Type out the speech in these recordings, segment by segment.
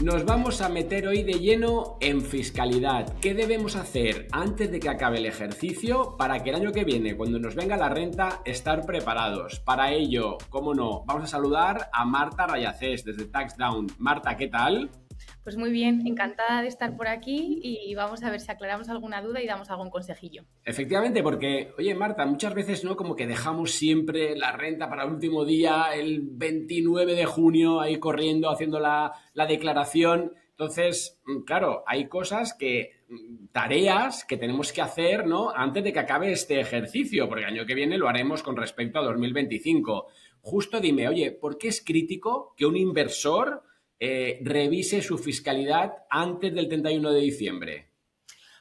Nos vamos a meter hoy de lleno en fiscalidad. ¿Qué debemos hacer antes de que acabe el ejercicio para que el año que viene, cuando nos venga la renta, estar preparados? Para ello, cómo no, vamos a saludar a Marta Rayacés desde TaxDown. Marta, ¿qué tal? Pues muy bien, encantada de estar por aquí y vamos a ver si aclaramos alguna duda y damos algún consejillo. Efectivamente, porque, oye, Marta, muchas veces, ¿no? Como que dejamos siempre la renta para el último día, el 29 de junio, ahí corriendo, haciendo la declaración. Entonces, claro, hay cosas que, tareas que tenemos que hacer, ¿no? Antes de que acabe este ejercicio, porque el año que viene lo haremos con respecto a 2025. Justo dime, oye, ¿por qué es crítico que un inversor revise su fiscalidad antes del 31 de diciembre?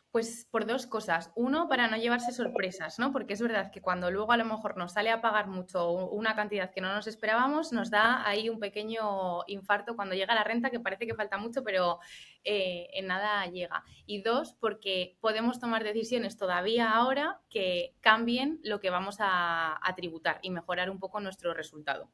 Pues por dos cosas. Uno, para no llevarse sorpresas, ¿no? Porque es verdad que cuando luego a lo mejor nos sale a pagar mucho una cantidad que no nos esperábamos, nos da ahí un pequeño infarto cuando llega la renta, que parece que falta mucho, pero en nada llega. Y dos, porque podemos tomar decisiones todavía ahora que cambien lo que vamos a tributar y mejorar un poco nuestro resultado.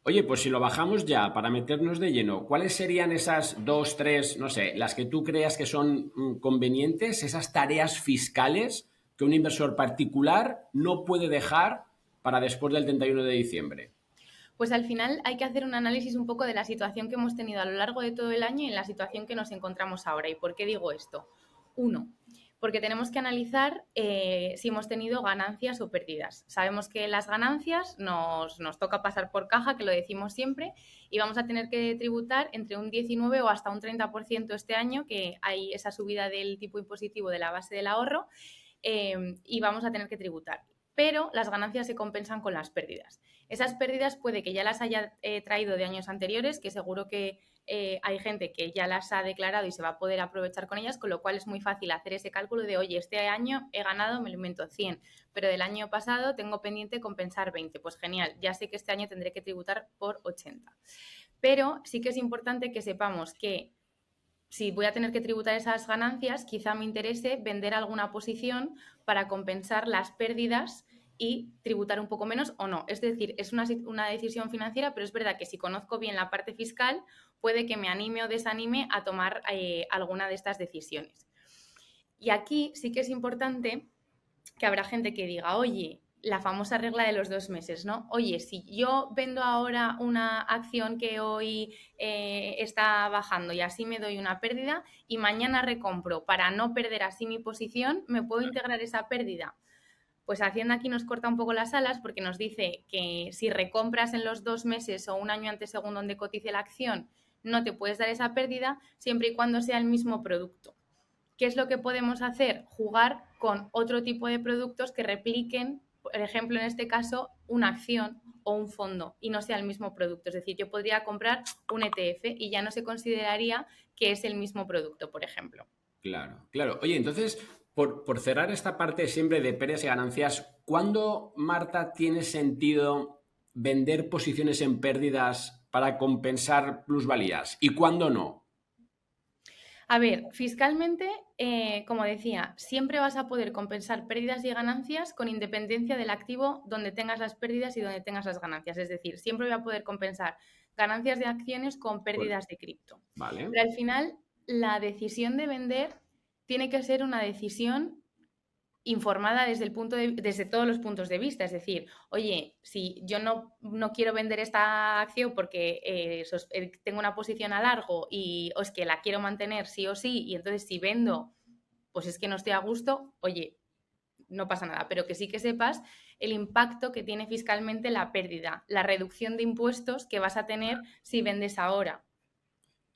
Oye, pues si lo bajamos ya para meternos de lleno, ¿cuáles serían esas dos, tres, no sé, las que tú creas que son convenientes, esas tareas fiscales que un inversor particular no puede dejar para después del 31 de diciembre? Pues al final hay que hacer un análisis un poco de la situación que hemos tenido a lo largo de todo el año y en la situación que nos encontramos ahora. ¿Y por qué digo esto? Uno, porque tenemos que analizar si hemos tenido ganancias o pérdidas. Sabemos que las ganancias nos toca pasar por caja, que lo decimos siempre, y vamos a tener que tributar entre un 19 o hasta un 30% este año, que hay esa subida del tipo impositivo de la base del ahorro, y vamos a tener que tributar. Pero las ganancias se compensan con las pérdidas. Esas pérdidas puede que ya las haya traído de años anteriores, que seguro que hay gente que ya las ha declarado y se va a poder aprovechar con ellas, con lo cual es muy fácil hacer ese cálculo de, oye, este año he ganado, me lo invento 100, pero del año pasado tengo pendiente compensar 20. Pues genial, ya sé que este año tendré que tributar por 80. Pero sí que es importante que sepamos que si voy a tener que tributar esas ganancias, quizá me interese vender alguna posición para compensar las pérdidas y tributar un poco menos o no. Es decir, es una decisión financiera, pero es verdad que si conozco bien la parte fiscal, puede que me anime o desanime a tomar alguna de estas decisiones. Y aquí sí que es importante que habrá gente que diga, oye, la famosa regla de los 2 meses, ¿no? Oye, si yo vendo ahora una acción que hoy está bajando y así me doy una pérdida y mañana recompro para no perder así mi posición, ¿me puedo integrar esa pérdida? Pues Hacienda aquí nos corta un poco las alas porque nos dice que si recompras en los 2 meses o un año antes según donde cotice la acción, no te puedes dar esa pérdida siempre y cuando sea el mismo producto. ¿Qué es lo que podemos hacer? Jugar con otro tipo de productos que repliquen, por ejemplo, en este caso, una acción o un fondo y no sea el mismo producto. Es decir, yo podría comprar un ETF y ya no se consideraría que es el mismo producto, por ejemplo. Claro, claro. Oye, entonces, por cerrar esta parte siempre de pérdidas y ganancias, ¿cuándo, Marta, tiene sentido vender posiciones en pérdidas para compensar plusvalías? ¿Y cuándo no? A ver, fiscalmente, como decía, siempre vas a poder compensar pérdidas y ganancias con independencia del activo donde tengas las pérdidas y donde tengas las ganancias. Es decir, siempre voy a poder compensar ganancias de acciones con Pues, pérdidas de cripto. vale. Pero al final, la decisión de vender tiene que ser una decisión informada desde todos los puntos de vista. Es decir, oye, si yo no quiero vender esta acción porque tengo una posición a largo y o es que la quiero mantener sí o sí, y entonces si vendo, pues es que no estoy a gusto, oye, no pasa nada, pero que sí que sepas el impacto que tiene fiscalmente la pérdida, la reducción de impuestos que vas a tener si vendes ahora.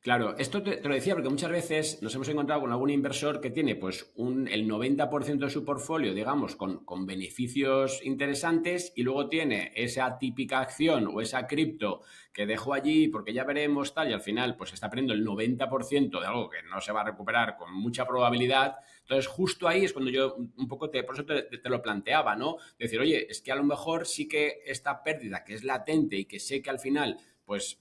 Claro, esto te lo decía porque muchas veces nos hemos encontrado con algún inversor que tiene pues el 90% de su portfolio, digamos, con beneficios interesantes y luego tiene esa típica acción o esa cripto que dejó allí porque ya veremos tal y al final pues está perdiendo el 90% de algo que no se va a recuperar con mucha probabilidad. Entonces justo ahí es cuando yo un poco por eso te lo planteaba, ¿no? Decir, oye, es que a lo mejor sí que esta pérdida que es latente y que sé que al final pues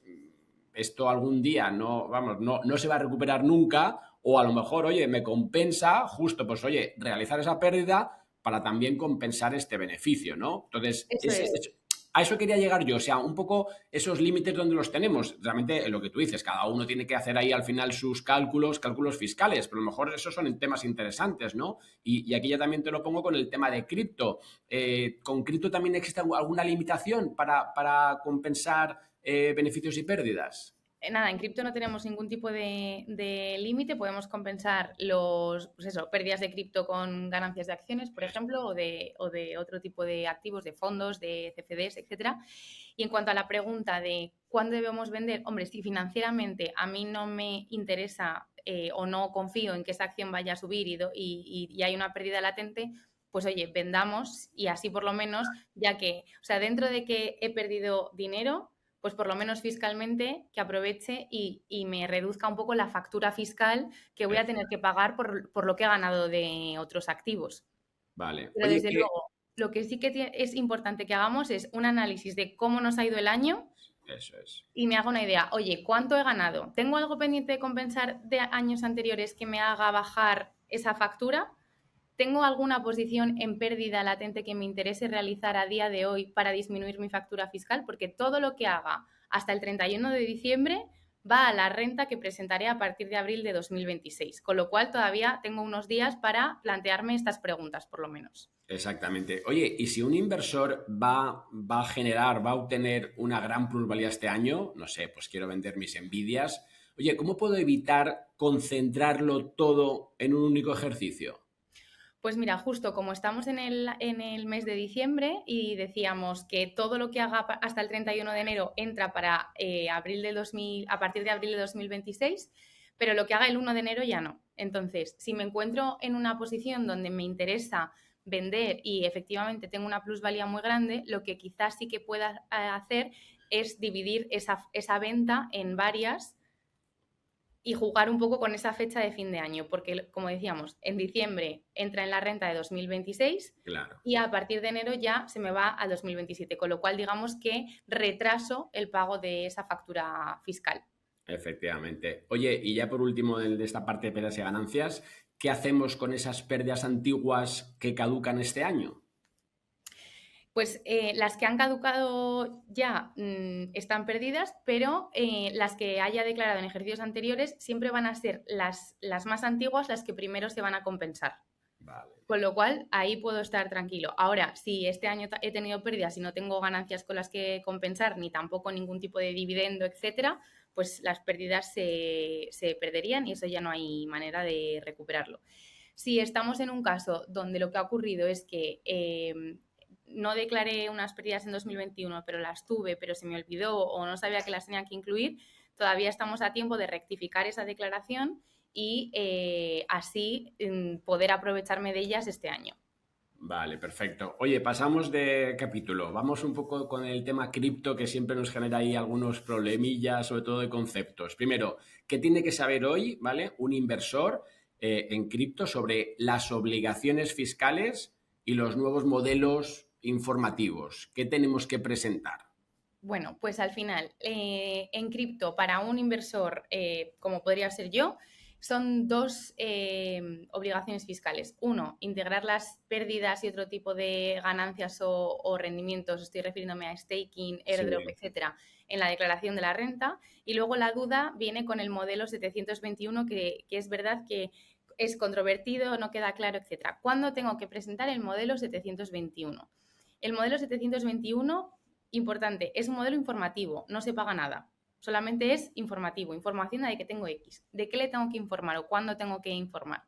esto algún día no, vamos, no se va a recuperar nunca, o a lo mejor, oye, me compensa justo, pues, realizar esa pérdida para también compensar este beneficio, ¿no? Entonces, Eso es. a eso quería llegar yo, o sea, un poco esos límites donde los tenemos. Realmente lo que tú dices, cada uno tiene que hacer ahí al final sus cálculos fiscales, pero a lo mejor esos son temas interesantes, ¿no? Y aquí ya también te lo pongo con el tema de cripto. ¿Con cripto también existe alguna limitación para compensar beneficios y pérdidas? Nada, en cripto no tenemos ningún tipo de límite, podemos compensar pues eso, pérdidas de cripto con ganancias de acciones, por ejemplo, o de otro tipo de activos, de fondos, de CFDs, etcétera. Y en cuanto a la pregunta de cuándo debemos vender, hombre, si financieramente a mí no me interesa o no confío en que esa acción vaya a subir y hay una pérdida latente, pues oye, vendamos y así por lo menos, ya que, o sea, dentro de que he perdido dinero, pues por lo menos fiscalmente que aproveche y me reduzca un poco la factura fiscal que voy a tener que pagar por lo que he ganado de otros activos. Vale. Pero Oye, desde luego, lo que sí que es importante que hagamos es un análisis de cómo nos ha ido el año eso es. y me hago una idea, oye, ¿cuánto he ganado? ¿Tengo algo pendiente de compensar de años anteriores que me haga bajar esa factura? ¿Tengo alguna posición en pérdida latente que me interese realizar a día de hoy para disminuir mi factura fiscal? Porque todo lo que haga hasta el 31 de diciembre va a la renta que presentaré a partir de abril de 2026, con lo cual todavía tengo unos días para plantearme estas preguntas, por lo menos. Exactamente. Oye, y si un inversor va a generar, va a obtener una gran plusvalía este año, no sé, pues quiero vender mis Nvidias, oye, ¿cómo puedo evitar concentrarlo todo en un único ejercicio? Pues mira, justo como estamos en el mes de diciembre y decíamos que todo lo que haga hasta el 31 de enero entra para a partir de abril de 2026, pero lo que haga el 1 de enero ya no. Entonces, si me encuentro en una posición donde me interesa vender y efectivamente tengo una plusvalía muy grande, lo que quizás sí que pueda hacer es dividir esa venta en varias y jugar un poco con esa fecha de fin de año, porque como decíamos, en diciembre entra en la renta de 2026 Claro, y a partir de enero ya se me va a 2027, con lo cual digamos que retraso el pago de esa factura fiscal. efectivamente. Oye, y ya por último de esta parte de pérdidas y ganancias, ¿qué hacemos con esas pérdidas antiguas que caducan este año? Pues las que han caducado ya están perdidas, pero las que haya declarado en ejercicios anteriores siempre van a ser las más antiguas las que primero se van a compensar. Vale. Con lo cual, ahí puedo estar tranquilo. Ahora, si este año he tenido pérdidas y no tengo ganancias con las que compensar, ni tampoco ningún tipo de dividendo, etcétera, pues las pérdidas se perderían y eso ya no hay manera de recuperarlo. Si estamos en un caso donde lo que ha ocurrido es que no declaré unas pérdidas en 2021, pero las tuve, pero se me olvidó o no sabía que las tenía que incluir, todavía estamos a tiempo de rectificar esa declaración y así poder aprovecharme de ellas este año. Vale, perfecto. Oye, pasamos de capítulo. Vamos un poco con el tema cripto que siempre nos genera ahí algunos problemillas, sobre todo de conceptos. Primero, ¿qué tiene que saber hoy, ¿vale? Un inversor en cripto sobre las obligaciones fiscales y los nuevos modelos informativos? ¿Qué tenemos que presentar? Bueno, pues al final, en cripto, para un inversor como podría ser yo, son dos obligaciones fiscales. Uno, integrar las pérdidas y otro tipo de ganancias o rendimientos, estoy refiriéndome a staking, Sí, airdrop, etcétera, en la declaración de la renta. Y luego la duda viene con el modelo 721, que es verdad que es controvertido, no queda claro, etcétera. ¿Cuándo tengo que presentar el modelo 721? El modelo 721, importante, es un modelo informativo, no se paga nada. Solamente es informativo, información de que tengo X. ¿De qué le tengo que informar o cuándo tengo que informar?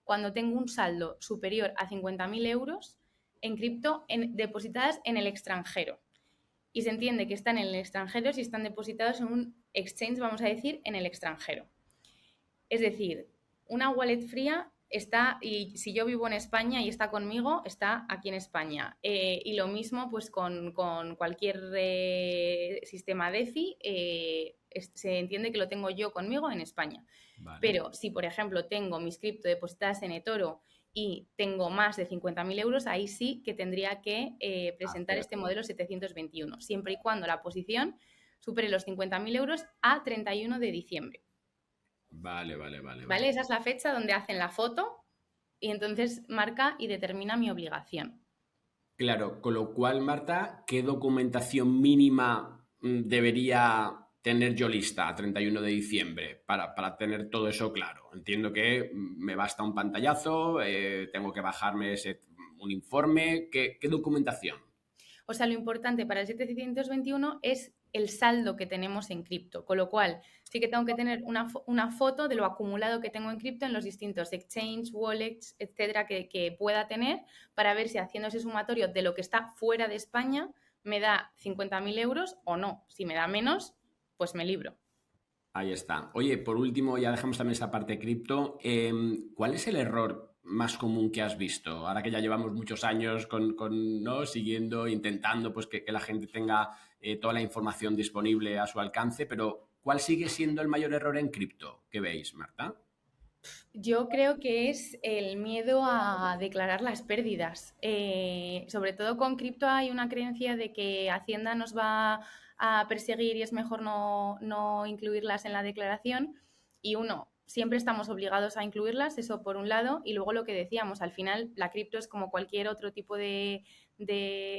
Cuando tengo un saldo superior a 50.000 euros en cripto depositadas en el extranjero. Y se entiende que están en el extranjero si están depositados en un exchange, vamos a decir, en el extranjero. Es decir, una wallet fría está, y si yo vivo en España y está conmigo, está aquí en España. Y lo mismo pues con cualquier sistema DeFi, se entiende que lo tengo yo conmigo en España. vale. Pero si, por ejemplo, tengo mis cripto depositadas en eToro y tengo más de 50.000 euros, ahí sí que tendría que presentar este Hacerlo. modelo 721, siempre y cuando la posición supere los 50.000 euros a 31 de diciembre. Vale, vale, vale, vale. ¿Vale? Esa es la fecha donde hacen la foto y entonces marca y determina mi obligación. Claro, con lo cual, Marta, ¿qué documentación mínima debería tener yo lista a 31 de diciembre para tener todo eso claro? Entiendo que me basta un pantallazo, tengo que bajarme un informe. ¿Qué documentación? O sea, lo importante para el 721 es el saldo que tenemos en cripto, con lo cual sí que tengo que tener una foto de lo acumulado que tengo en cripto en los distintos exchange, wallets, etcétera, que pueda tener para ver si haciendo ese sumatorio de lo que está fuera de España me da 50.000 euros o no. Si me da menos, pues me libro. Ahí está. Oye, por último, ya dejamos también esta parte cripto. ¿Cuál es el error más común que has visto? Ahora que ya llevamos muchos años ¿no? Siguiendo, intentando pues, que la gente tenga toda la información disponible a su alcance, pero ¿cuál sigue siendo el mayor error en cripto que veis, Marta? Yo creo que es el miedo a declarar las pérdidas. Sobre todo con cripto hay una creencia de que Hacienda nos va a perseguir y es mejor no incluirlas en la declaración. Y uno, siempre estamos obligados a incluirlas, eso por un lado. Y luego lo que decíamos, al final la cripto es como cualquier otro tipo de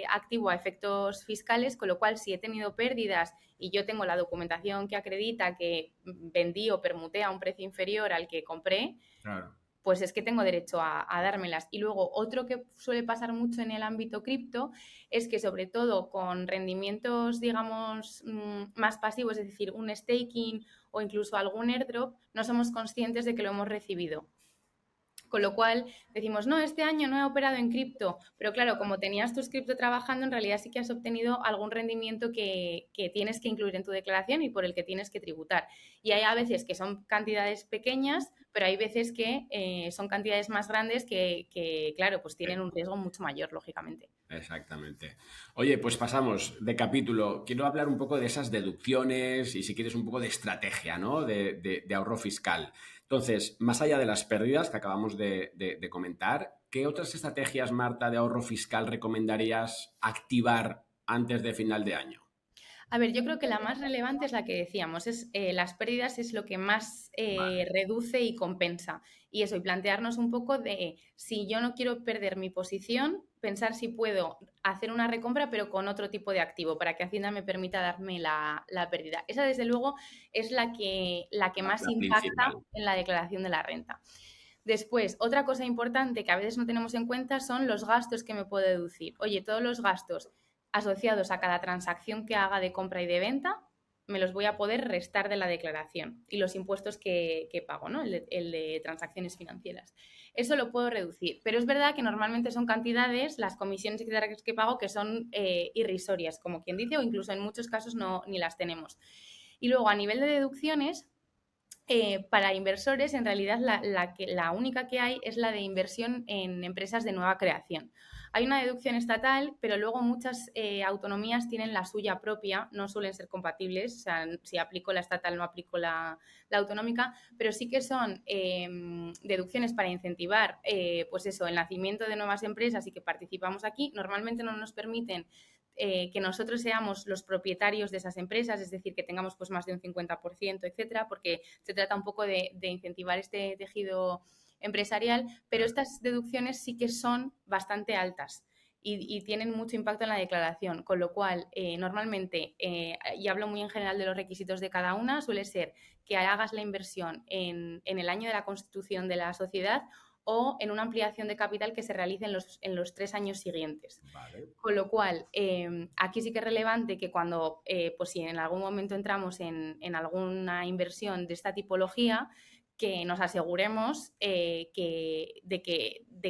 activo a efectos fiscales, con lo cual si he tenido pérdidas y yo tengo la documentación que acredita que vendí o permuté a un precio inferior al que compré, Claro. pues es que tengo derecho a dármelas. Y luego, otro que suele pasar mucho en el ámbito cripto es que, sobre todo con rendimientos, digamos, más pasivos, es decir, un staking o incluso algún airdrop, no somos conscientes de que lo hemos recibido. Con lo cual decimos, no, este año no he operado en cripto, pero claro, como tenías tu cripto trabajando, en realidad sí que has obtenido algún rendimiento que tienes que incluir en tu declaración y por el que tienes que tributar. Y hay a veces que son cantidades pequeñas, pero hay veces que son cantidades más grandes que, claro, pues tienen un riesgo mucho mayor, lógicamente. Exactamente. Oye, pues pasamos de capítulo. Quiero hablar un poco de esas deducciones y si quieres un poco de estrategia, ¿no? De ahorro fiscal. Entonces, más allá de las pérdidas que acabamos de comentar, ¿qué otras estrategias, Marta, de ahorro fiscal recomendarías activar antes de final de año? A ver, yo creo que la más relevante es la que decíamos, es las pérdidas es lo que más Vale, reduce y compensa. Y eso, y plantearnos un poco de si yo no quiero perder mi posición, pensar si puedo hacer una recompra, pero con otro tipo de activo, para que Hacienda me permita darme la pérdida. Esa, desde luego, es la que más la impacta principal. en la declaración de la renta. Después, otra cosa importante que a veces no tenemos en cuenta son los gastos que me puedo deducir. Oye, todos los gastos asociados a cada transacción que haga de compra y de venta, me los voy a poder restar de la declaración y los impuestos que pago, ¿no? El de transacciones financieras. Eso lo puedo reducir, pero es verdad que normalmente son cantidades, las comisiones etcétera, que pago, que son irrisorias, como quien dice, o incluso en muchos casos no, ni las tenemos. Y luego, a nivel de deducciones, para inversores, en realidad la única que hay es la de inversión en empresas de nueva creación. Hay una deducción estatal, pero luego muchas autonomías tienen la suya propia, no suelen ser compatibles, o sea, si aplico la estatal no aplico la autonómica, pero sí que son deducciones para incentivar, pues eso, el nacimiento de nuevas empresas y que participamos aquí. Normalmente no nos permiten que nosotros seamos los propietarios de esas empresas, es decir, que tengamos pues más de un 50%, etcétera, porque se trata un poco de incentivar este tejido empresarial, pero estas deducciones sí que son bastante altas. Y tienen mucho impacto en la declaración, con lo cual normalmente, y hablo muy en general de los requisitos de cada una, suele ser que hagas la inversión en el año de la constitución de la sociedad o en una ampliación de capital que se realice en los 3 años siguientes. Vale. Con lo cual, aquí sí que es relevante que cuando, pues si en algún momento entramos en alguna inversión de esta tipología, que nos aseguremos de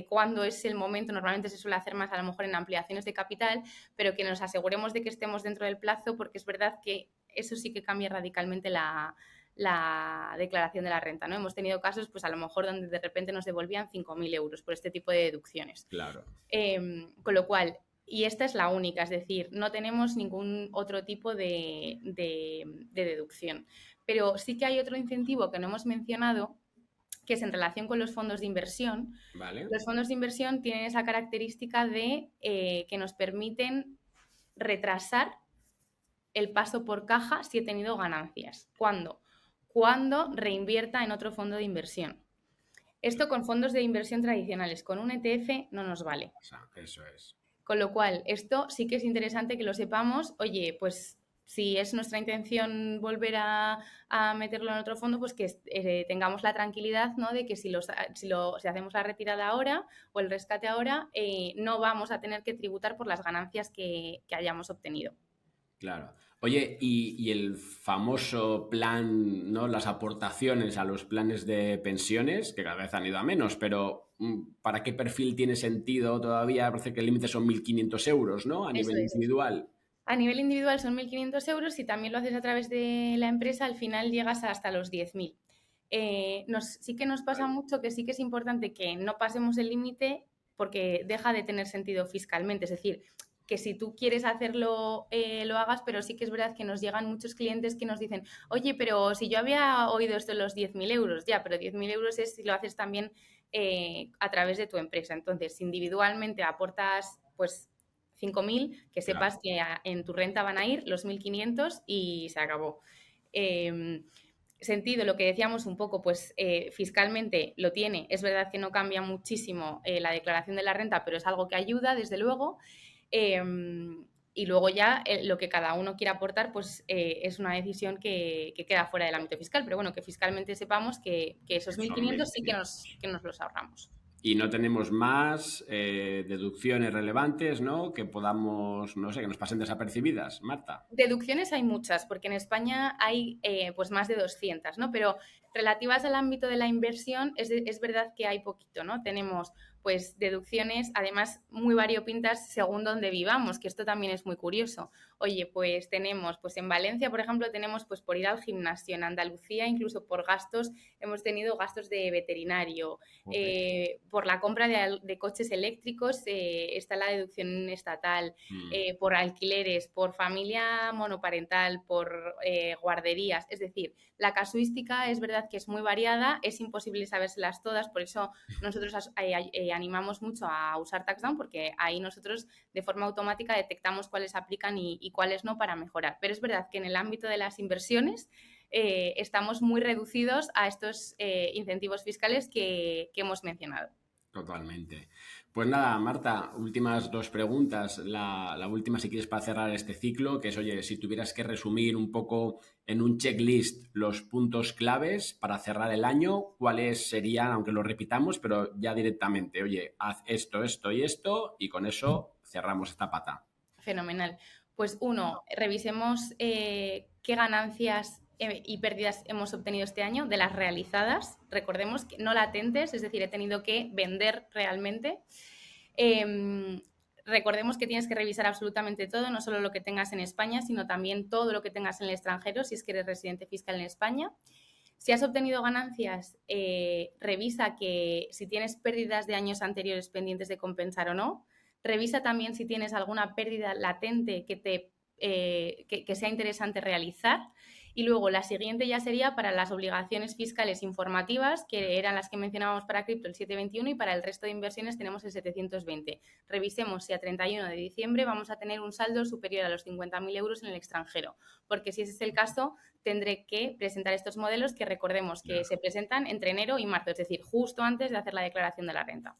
cuándo es el momento. Normalmente se suele hacer más a lo mejor en ampliaciones de capital, pero que nos aseguremos de que estemos dentro del plazo, porque es verdad que eso sí que cambia radicalmente la declaración de la renta, ¿no? Hemos tenido casos, pues a lo mejor donde de repente nos devolvían 5.000 euros por este tipo de deducciones. Claro. Con lo cual, y esta es la única, es decir, no tenemos ningún otro tipo de deducción. Pero sí que hay otro incentivo que no hemos mencionado, que es en relación con los fondos de inversión. Vale. Los fondos de inversión tienen esa característica de que nos permiten retrasar el paso por caja si he tenido ganancias. ¿Cuándo? Cuando reinvierta en otro fondo de inversión. Esto con fondos de inversión tradicionales, con un ETF no nos vale. O sea, eso es. Con lo cual, esto sí que es interesante que lo sepamos. Oye, pues si es nuestra intención volver a meterlo en otro fondo, pues que tengamos la tranquilidad, ¿no? De que si hacemos la retirada ahora o el rescate ahora, no vamos a tener que tributar por las ganancias que hayamos obtenido. Claro. Oye, y el famoso plan, ¿no? Las aportaciones a los planes de pensiones, que cada vez han ido a menos, pero ¿para qué perfil tiene sentido todavía? Parece que el límite son 1.500 euros, ¿no? A Eso nivel es. individual. A nivel individual son 1.500 euros. Si también lo haces a través de la empresa, al final llegas hasta los 10.000. Sí que nos pasa Vale. mucho que sí que es importante que no pasemos el límite porque deja de tener sentido fiscalmente. Es decir, que si tú quieres hacerlo, lo hagas, pero sí que es verdad que nos llegan muchos clientes que nos dicen, oye, pero si yo había oído esto de los 10.000 euros, ya, pero 10.000 euros es si lo haces también a través de tu empresa. Entonces, si individualmente aportas, pues 5.000, que sepas Claro. que en tu renta van a ir los 1.500 y se acabó. Sentido, lo que decíamos un poco, pues fiscalmente lo tiene. Es verdad que no cambia muchísimo la declaración de la renta, pero es algo que ayuda, desde luego. Eh, y luego ya lo que cada uno quiera aportar, pues es una decisión que queda fuera del ámbito fiscal. Pero bueno, que fiscalmente sepamos que esos Son 1.500 sí que 1.500. nos los ahorramos. Y no tenemos más deducciones relevantes, ¿no? Que podamos, no sé, que nos pasen desapercibidas, Marta. Deducciones hay muchas, porque en España hay pues más de 200, ¿no? Pero relativas al ámbito de la inversión es verdad que hay poquito, ¿no? Tenemos pues deducciones, además muy variopintas según donde vivamos, que esto también es muy curioso. Oye, pues tenemos, pues en Valencia, por ejemplo, tenemos pues por ir al gimnasio, en Andalucía incluso por gastos, hemos tenido gastos de veterinario, Jope. por la compra de coches eléctricos está la deducción estatal, Mm. por alquileres, por familia monoparental, por guarderías. Es decir, la casuística es verdad que es muy variada, es imposible sabérselas todas, por eso nosotros animamos mucho a usar TaxDown, porque ahí nosotros de forma automática detectamos cuáles aplican y cuáles no para mejorar. Pero es verdad que en el ámbito de las inversiones estamos muy reducidos a estos incentivos fiscales que hemos mencionado. Totalmente. Pues nada, Marta, últimas dos preguntas. La última, si quieres, para cerrar este ciclo, que es, oye, si tuvieras que resumir un poco en un checklist los puntos claves para cerrar el año, ¿cuáles serían, aunque lo repitamos, pero ya directamente? Oye, haz esto, esto y esto, y con eso cerramos esta pata. Fenomenal. Pues uno, revisemos qué ganancias y pérdidas hemos obtenido este año de las realizadas. Recordemos que no latentes, es decir, he tenido que vender realmente. Recordemos que tienes que revisar absolutamente todo, no solo lo que tengas en España, sino también todo lo que tengas en el extranjero, si es que eres residente fiscal en España. Si has obtenido ganancias, revisa que si tienes pérdidas de años anteriores pendientes de compensar o no. Revisa también si tienes alguna pérdida latente que sea interesante realizar. Y luego la siguiente ya sería para las obligaciones fiscales informativas, que eran las que mencionábamos para cripto el 721 y para el resto de inversiones tenemos el 720. Revisemos si a 31 de diciembre vamos a tener un saldo superior a los 50.000 euros en el extranjero, porque si ese es el caso, tendré que presentar estos modelos que recordemos que se presentan entre enero y marzo, es decir, justo antes de hacer la declaración de la renta.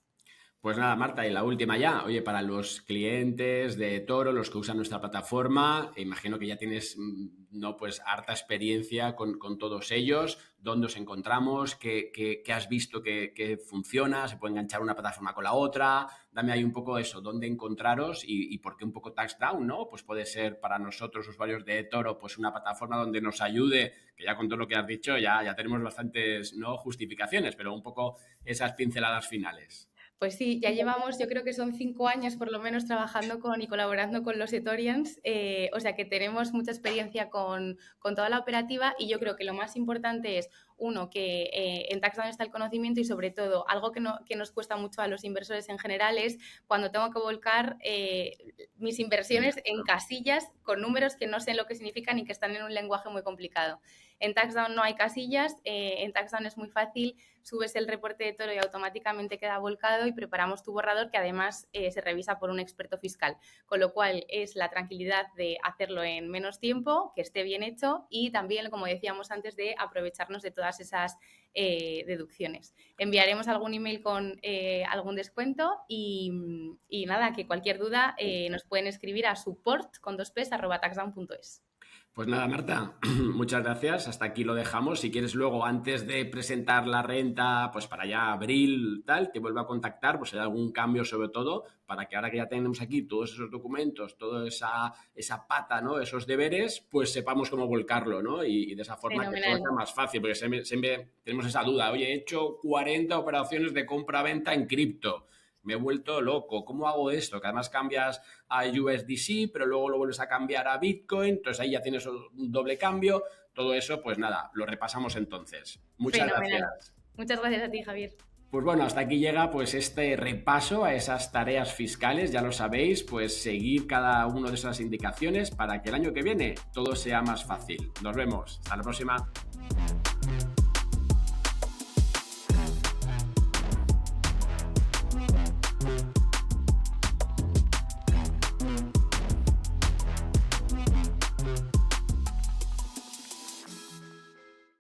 Pues nada, Marta, y la última ya. Oye, para los clientes de Toro, los que usan nuestra plataforma, imagino que ya tienes, no, pues harta experiencia con todos ellos. ¿Dónde os encontramos? ¿Qué has visto que funciona? ¿Se puede enganchar una plataforma con la otra? Dame ahí un poco eso, dónde encontraros y por qué un poco TaxDown, ¿no? Pues puede ser para nosotros, usuarios de Toro, pues una plataforma donde nos ayude, que ya con todo lo que has dicho ya tenemos bastantes, ¿no?, justificaciones, pero un poco esas pinceladas finales. Pues sí, ya llevamos, yo creo que son 5 años por lo menos trabajando con y colaborando con los Etorians, o sea que tenemos mucha experiencia con toda la operativa y yo creo que lo más importante es, uno, que en TaxDown está el conocimiento y sobre todo, algo que nos cuesta mucho a los inversores en general es cuando tengo que volcar mis inversiones en casillas con números que no sé lo que significan y que están en un lenguaje muy complicado. En TaxDown no hay casillas, en TaxDown es muy fácil, subes el reporte de Toro y automáticamente queda volcado y preparamos tu borrador que además se revisa por un experto fiscal, con lo cual es la tranquilidad de hacerlo en menos tiempo, que esté bien hecho y también, como decíamos antes, de aprovecharnos de todas esas deducciones. Enviaremos algún email con algún descuento y nada, que cualquier duda nos pueden escribir a support@taxdown.es. Pues nada, Marta, muchas gracias. Hasta aquí lo dejamos. Si quieres luego, antes de presentar la renta, pues para ya abril, tal, te vuelvo a contactar, pues si hay algún cambio sobre todo, para que ahora que ya tenemos aquí todos esos documentos, toda esa pata, ¿no? Esos deberes, pues sepamos cómo volcarlo, ¿no? Y de esa forma que todo sea más fácil, porque siempre tenemos esa duda. Oye, he hecho 40 operaciones de compra-venta en cripto. Me he vuelto loco, ¿cómo hago esto? Que además cambias a USDC, pero luego lo vuelves a cambiar a Bitcoin, entonces ahí ya tienes un doble cambio. Todo eso, pues nada, lo repasamos entonces. Muchas gracias. Muchas gracias a ti, Javier. Pues bueno, hasta aquí llega pues este repaso a esas tareas fiscales, ya lo sabéis, pues seguir cada una de esas indicaciones para que el año que viene todo sea más fácil. Nos vemos, hasta la próxima.